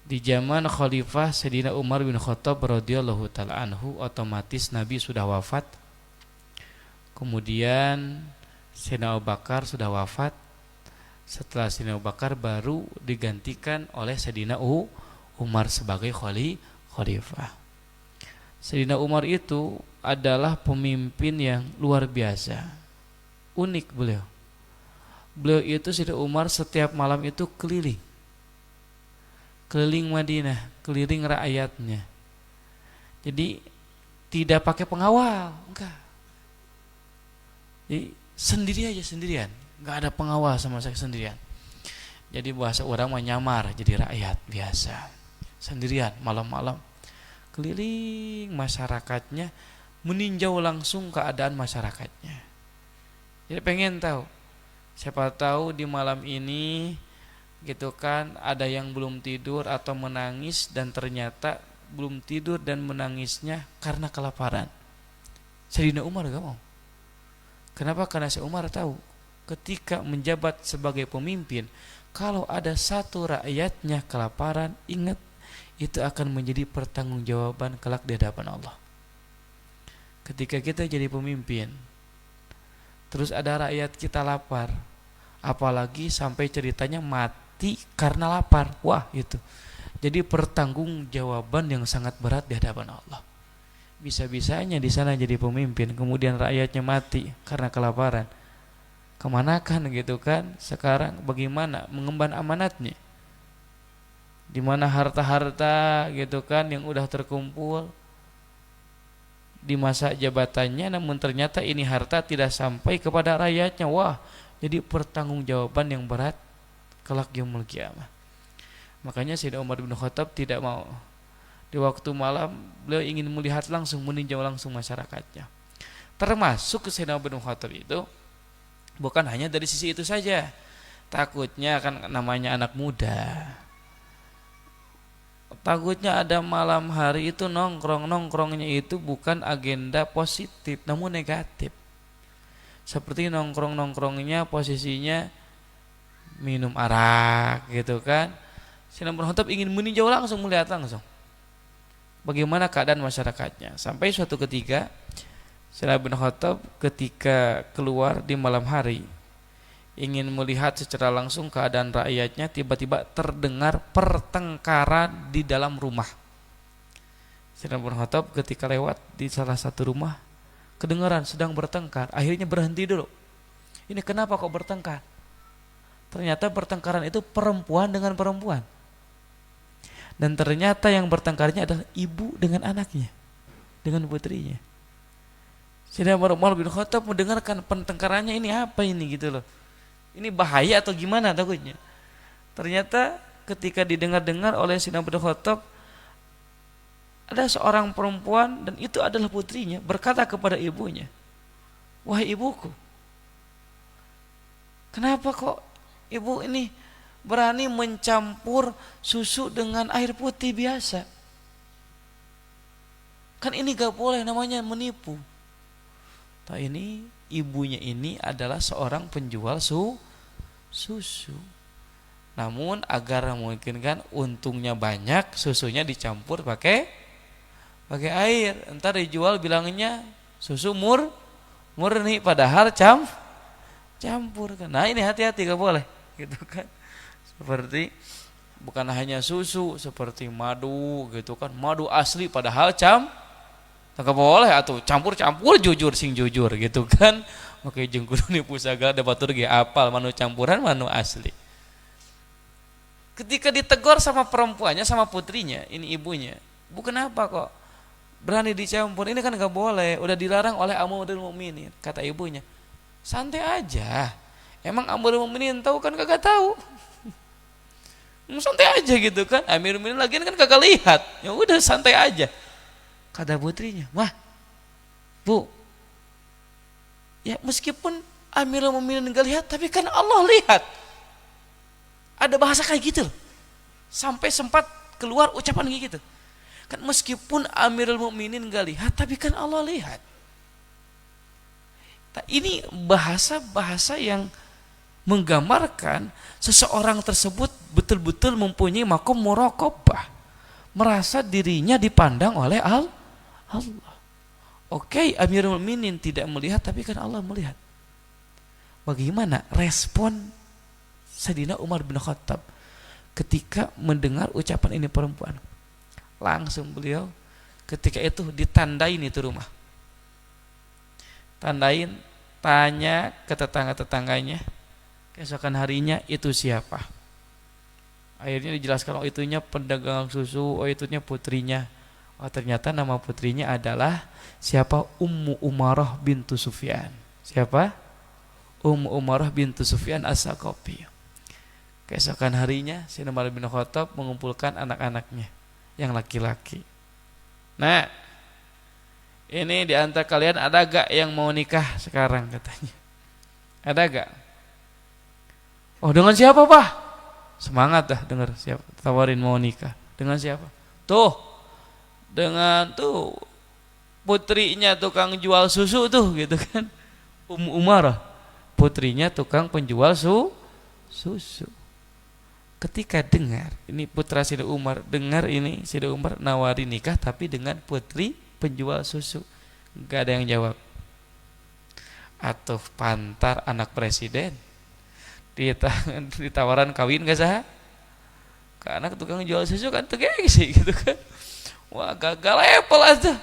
Di zaman Khalifah Sayyidina Umar bin Khattab radhiyallahu taala anhu, otomatis Nabi sudah wafat. Kemudian Sayyidina Abu Bakar sudah wafat. Setelah Sayyidina Abu Bakar baru digantikan oleh Sayyidina Umar sebagai khalifah. Sayyidina Umar itu adalah pemimpin yang luar biasa. Unik beliau. Beliau itu Sayyidina Umar setiap malam itu keliling Madinah, keliling rakyatnya. Jadi tidak pakai pengawal, enggak. Jadi sendirian, enggak ada pengawal sama saya, sendirian. Jadi bahasa orang menyamar jadi rakyat biasa, sendirian malam-malam keliling masyarakatnya, meninjau langsung keadaan masyarakatnya. Jadi pengen tahu, siapa tahu di malam ini gitu kan ada yang belum tidur atau menangis, dan ternyata belum tidur dan menangisnya karena kelaparan. Sayyidina Umar gak mau. Kenapa? Karena Sayyidina Umar tahu ketika menjabat sebagai pemimpin, kalau ada satu rakyatnya kelaparan, ingat itu akan menjadi pertanggungjawaban kelak di hadapan Allah. Ketika kita jadi pemimpin, terus ada rakyat kita lapar, apalagi sampai ceritanya mati karena lapar, wah itu jadi pertanggungjawaban yang sangat berat di hadapan Allah. Bisa-bisanya di sana jadi pemimpin, kemudian rakyatnya mati karena kelaparan, kemanakan gitu kan? Sekarang bagaimana mengemban amanatnya? Di mana harta-harta gitu kan yang udah terkumpul di masa jabatannya, namun ternyata ini harta tidak sampai kepada rakyatnya. Wah, jadi pertanggungjawaban yang berat kelak yaumul qiyamah. Makanya Sayyidina Umar bin Khattab tidak mau. Di waktu malam beliau ingin melihat langsung, meninjau langsung masyarakatnya. Termasuk Sayyidina Umar bin Khattab itu bukan hanya dari sisi itu saja. Takutnya kan namanya anak muda, takutnya ada malam hari itu nongkrongnya itu bukan agenda positif namun negatif. Seperti nongkrongnya posisinya minum arak gitu kan. Sayyidina Umar bin Khattab ingin meninjau langsung, melihat langsung bagaimana keadaan masyarakatnya. Sampai suatu ketika Sayyidina Umar bin Khattab ketika keluar di malam hari ingin melihat secara langsung keadaan rakyatnya, tiba-tiba terdengar pertengkaran di dalam rumah. Sayyidina Umar bin Khattab ketika lewat di salah satu rumah, kedengaran sedang bertengkar, akhirnya berhenti dulu. Ini kenapa kok bertengkar? Ternyata pertengkaran itu perempuan dengan perempuan. Dan ternyata yang bertengkarnya adalah ibu dengan anaknya, dengan putrinya. Sayyidina Umar bin Khattab mendengarkan pertengkarannya, ini apa ini gitu loh. Ini bahaya atau gimana takutnya. Ternyata ketika didengar-dengar oleh Sayyidina Umar bin Khattab, ada seorang perempuan dan itu adalah putrinya, berkata kepada ibunya, "Wahai ibuku, kenapa kok ibu ini berani mencampur susu dengan air putih biasa? Kan ini gak boleh, namanya menipu." Nah, ini ibunya ini adalah seorang penjual susu. Namun agar memungkinkan untungnya banyak, susunya dicampur pakai air. Entar dijual bilangnya susu murni, padahal campur kan. Nah, ini hati-hati, gak boleh gitu kan. Seperti bukan hanya susu, seperti madu gitu kan. Madu asli padahal tak boleh atau campur-campur jujur gitu kan. Oke, jeung kudu nipu sagala da batur ge apal manu campuran manu asli. Ketika ditegur sama perempuannya, sama putrinya, ini ibunya, "Bu, kenapa kok berani dicampur? Ini kan gak boleh, udah dilarang oleh Amirul Mukminin." Kata ibunya, "Santai aja. Emang Amirul Mukminin tahu kan kagak tahu." Santai aja gitu kan. Amirul Mukminin lagian kan kagak lihat. Ya udah santai aja. Kata putrinya, "Wah, Bu, ya meskipun Amirul Mukminin gak lihat, tapi kan Allah lihat." Ada bahasa kayak gitu loh. Sampai sempat keluar ucapan kayak gitu. Kan meskipun Amirul Mukminin gak lihat, tapi kan Allah lihat. Ini bahasa-bahasa yang menggambarkan seseorang tersebut betul-betul mempunyai makom muraqabah, merasa dirinya dipandang oleh Allah. Oke, Amirul Mukminin tidak melihat, tapi kan Allah melihat. Bagaimana respon Sayyidina Umar bin Khattab ketika mendengar ucapan ini perempuan? Langsung beliau ketika itu ditandain itu rumah. Tandain, tanya ke tetangga-tetangganya. Keesokan harinya itu siapa? Akhirnya dijelaskan, oh itunya pedagang susu, oh itunya putrinya. Oh ternyata nama putrinya adalah siapa? Ummu Umarah bintu Sufyan. Siapa? Ummu Umarah bintu Sufyan As-Saqafi. Keesokan harinya Sayyidina Umar bin Khattab mengumpulkan anak-anaknya yang laki-laki. Nah, ini di antara kalian ada gak yang mau nikah sekarang katanya? Ada gak? Oh dengan siapa Pak? Semangat dah dengar siapa tawarin mau nikah. Dengan siapa? Tuh, dengan tuh putrinya tukang jual susu tuh gitu kan. Ummu Umarah, putrinya tukang penjual susu. Ketika dengar ini putra Sayyidina Umar, dengar ini Sayyidina Umar nawari nikah tapi dengan putri penjual susu, gak ada yang jawab. Atau pantar anak presiden ditawaran kawin gak sah? Karena tukang jual susu kan tuh gengsi gitu kan. Wah gagal level aja.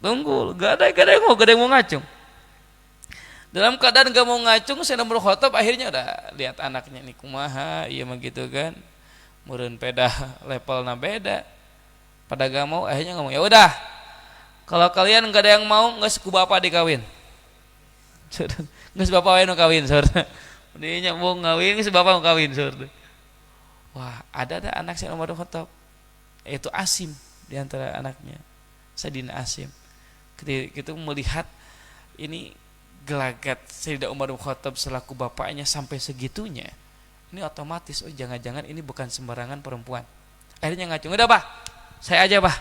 Tunggu, gak ada yang mau ngacung. Dalam keadaan gak mau ngacung, Sayyidina Umar Khattab akhirnya udah lihat anaknya nih kumaha, iya mah gitu kan. Meureun peda levelna beda. Pada gak mau, akhirnya ngomong, ya udah. Kalau kalian gak ada yang mau, geus ku bapak dikawin. Geus bapak wae nu kawin, saudara. Dinya mau ngawin, geus bapak mau kawin, saudara. Wah, ada anak Sayyidina Umar Khattab. Yaitu Asim di antara anaknya. Sayyidina Asim. Ketika itu melihat ini gelagat Sayyidina Umar bin Khattab selaku bapaknya sampai segitunya, ini otomatis oh jangan-jangan ini bukan sembarangan perempuan. Akhirnya ngacung, udah Pak, saya aja Pak,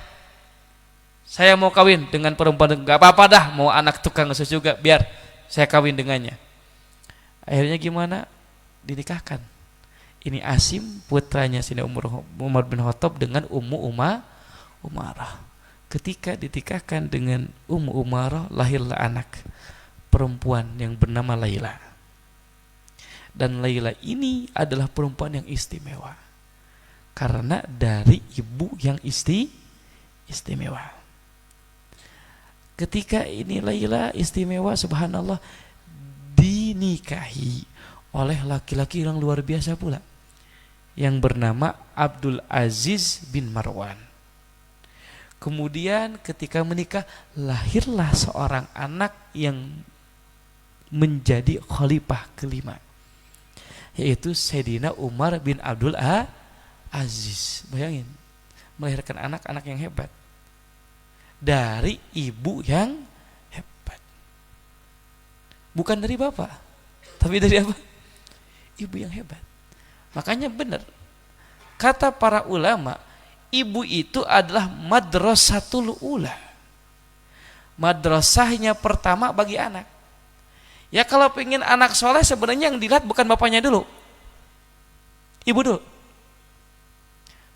saya mau kawin dengan perempuan, gak apa-apa dah mau anak tukang susu juga, biar saya kawin dengannya. Akhirnya gimana? Dinikahkan. Ini Asim putranya Sayyidina Umar bin Khattab dengan Ummu Umarah. Ketika dinikahkan dengan Ummu Umarah, lahirlah anak perempuan yang bernama Laila. Dan Laila ini adalah perempuan yang istimewa karena dari ibu yang istimewa. Ketika ini Laila istimewa, subhanallah, dinikahi oleh laki-laki yang luar biasa pula yang bernama Abdul Aziz bin Marwan. Kemudian ketika menikah lahirlah seorang anak yang menjadi khalifah kelima, yaitu Sayyidina Umar bin Abdul Aziz. Bayangin, melahirkan anak-anak yang hebat dari ibu yang hebat, bukan dari bapak, tapi dari apa? Ibu yang hebat. Makanya benar kata para ulama, ibu itu adalah madrasatul ula, madrasahnya pertama bagi anak. Ya kalau pengen anak soleh sebenarnya yang dilihat bukan bapaknya dulu, ibu dulu.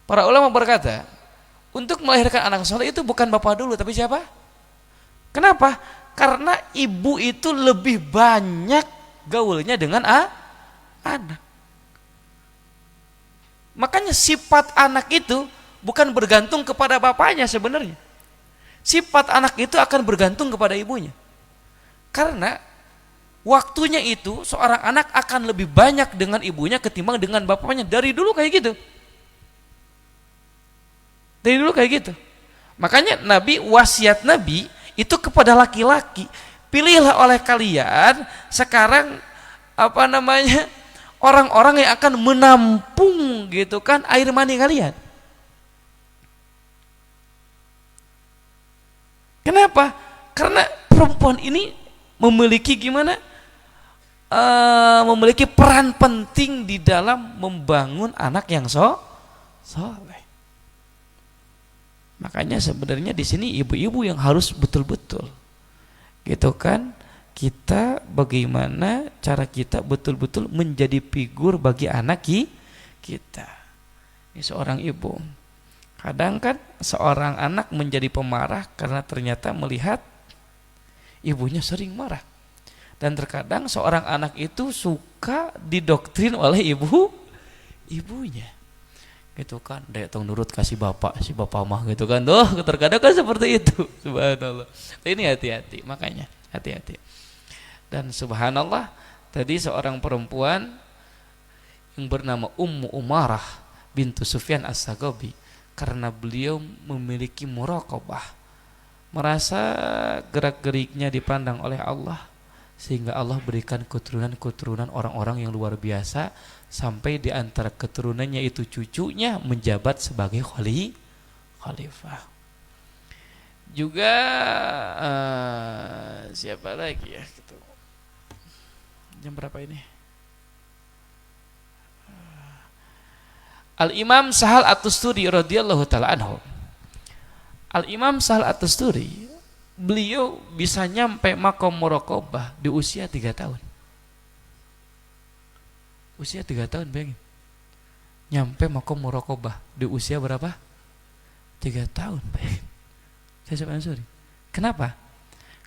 Para ulama berkata, untuk melahirkan anak soleh itu bukan bapak dulu, tapi siapa? Kenapa? Karena ibu itu lebih banyak gaulnya dengan anak. Makanya sifat anak itu bukan bergantung kepada bapaknya sebenarnya. Sifat anak itu akan bergantung kepada ibunya. Karena waktunya itu seorang anak akan lebih banyak dengan ibunya ketimbang dengan bapaknya. Dari dulu kayak gitu. Dari dulu kayak gitu. Makanya Nabi, wasiat Nabi itu kepada laki-laki, pilihlah oleh kalian sekarang orang-orang yang akan menampung gitu kan air mani kalian. Kenapa? Karena perempuan ini memiliki gimana? Memiliki peran penting di dalam membangun anak yang soleh. Makanya sebenarnya di sini ibu-ibu yang harus betul-betul gitu kan kita bagaimana cara kita betul-betul menjadi figur bagi anak kita. Ini seorang ibu. Kadang kan seorang anak menjadi pemarah karena ternyata melihat ibunya sering marah. Dan terkadang seorang anak itu suka didoktrin oleh ibunya. Gitu kan, daya tong nurut kasih bapak, si bapak mah gitu kan. Terkadang kan seperti itu. Subhanallah. Ini hati-hati, makanya hati-hati. Dan subhanallah, tadi seorang perempuan yang bernama Ummu Umarah bintu Sufyan As-Sagabi, karena beliau memiliki muraqabah, merasa gerak-geriknya dipandang oleh Allah, sehingga Allah berikan keturunan-keturunan orang-orang yang luar biasa, sampai di antara keturunannya itu cucunya menjabat sebagai khalifah. Juga siapa lagi ya gitu. Jam berapa ini? Al-Imam Sahal At-Tusturi radhiyallahu taala anhu. Al-Imam Sahal At-Tusturi, beliau bisa nyampe maqam muraqabah di usia 3 tahun. Usia 3 tahun, bayangin. Nyampe maqam muraqabah di usia berapa? 3 tahun, bayangin. Saya sebenarnya sorry. Kenapa?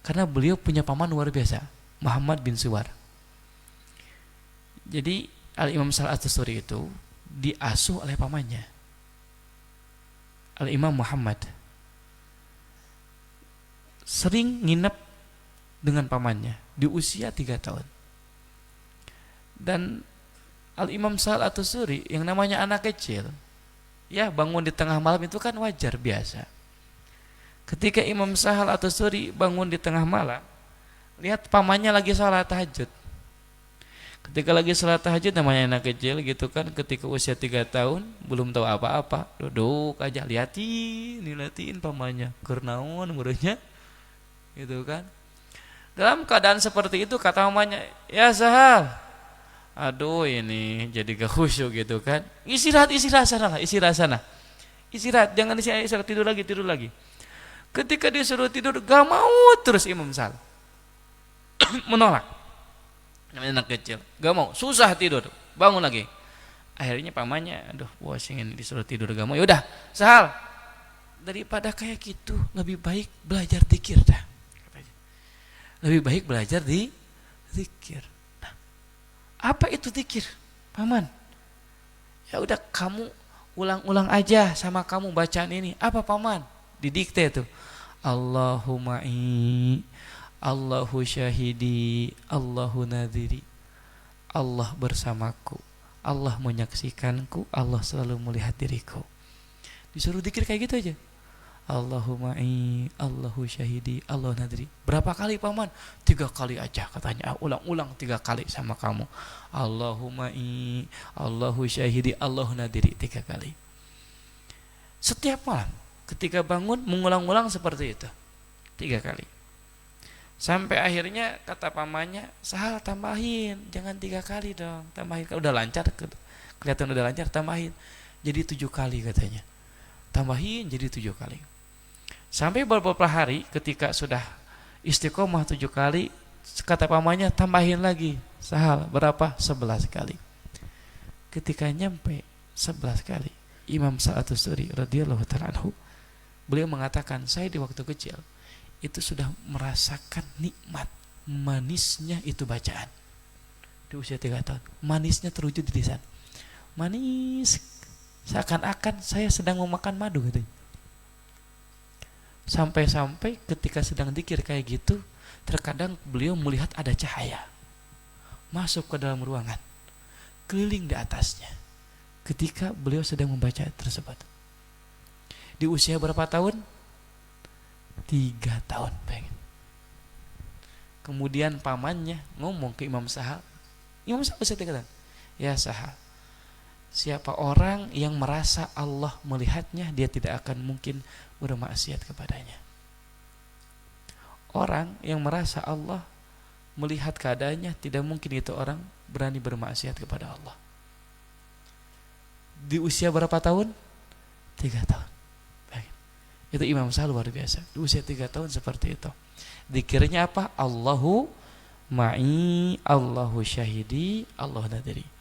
Karena beliau punya paman luar biasa, Muhammad bin Suwar. Jadi Al-Imam Sahal At-Tusturi itu diasuh oleh pamannya, Al-Imam Muhammad. Sering nginep dengan pamannya di usia 3 tahun. Dan Al-Imam Sahal At-Tusturi yang namanya anak kecil, ya bangun di tengah malam itu kan wajar biasa. Ketika Imam Sahal At-Tusturi bangun di tengah malam, lihat pamannya lagi salat tahajud. Ketika lagi salat tahajud, namanya anak kecil gitu kan, ketika usia 3 tahun belum tahu apa-apa, duduk aja liatin pamannya, kernaon muridnya gitu kan. Dalam keadaan seperti itu kata mamanya, "Ya Sahal, aduh ini jadi gak khusyuk gitu kan. Istirahat sana lah, istirahat sana. Istirahat, jangan istirahat, tidur lagi. Ketika disuruh tidur gak mau terus Imam Sahal. Menolak. Namanya anak kecil, gak mau, susah tidur, bangun lagi. Akhirnya pamannya, aduh pusing ini disuruh tidur gak mau. Yaudah, Sahal, daripada kayak gitu lebih baik belajar zikir dah. Lebih baik belajar di zikir. Nah, apa itu zikir, paman? Ya udah kamu ulang-ulang aja sama kamu bacaan ini. Apa paman? Didikte tuh. Allahuma'i, Allahu syahidi, Allahu nadhiri. Allah bersamaku, Allah menyaksikanku, Allah selalu melihat diriku. Disuruh zikir kayak gitu aja. Allahuma'i, Allahu syahidi, Allahu nadhiri. Berapa kali paman? 3 kali aja katanya. Ulang-ulang 3 kali sama kamu. Allahuma'i, Allahu syahidi, Allahu nadhiri 3 kali. Setiap malam ketika bangun mengulang-ulang seperti itu 3 kali. Sampai akhirnya kata pamannya, Sahal tambahin, jangan 3 kali dong, tambahin. Udah lancar, kelihatan udah lancar, tambahin jadi 7 kali katanya. Tambahin jadi 7 kali. Sampai beberapa hari ketika sudah istiqomah 7 kali, kata pamannya tambahin lagi, Sahal berapa? 11 kali. Ketika nyampe 11 kali, Imam Sahal At-Tusturi radhiyallahu ta'ala anhu, beliau mengatakan, saya di waktu kecil itu sudah merasakan nikmat manisnya itu bacaan di usia 3 tahun. Manisnya terwujud di lisan, manis seakan-akan saya sedang memakan madu gitu. Sampai-sampai ketika sedang zikir kayak gitu, terkadang beliau melihat ada cahaya masuk ke dalam ruangan, keliling di atasnya ketika beliau sedang membaca tersebut. Di usia berapa tahun? 3 tahun, pengen. Kemudian pamannya ngomong ke Imam Sahal. Imam Sahal bisa dikatakan, ya Sahal, siapa orang yang merasa Allah melihatnya, dia tidak akan mungkin bermaksiat kepadanya. Orang yang merasa Allah melihat keadaannya, tidak mungkin itu orang berani bermaksiat kepada Allah. Di usia berapa tahun? 3 tahun. Itu Imam Sahal luar biasa. Di usia 3 tahun seperti itu. Zikirnya apa? Allahu Ma'i Allahu syahidi, Allah nadiri.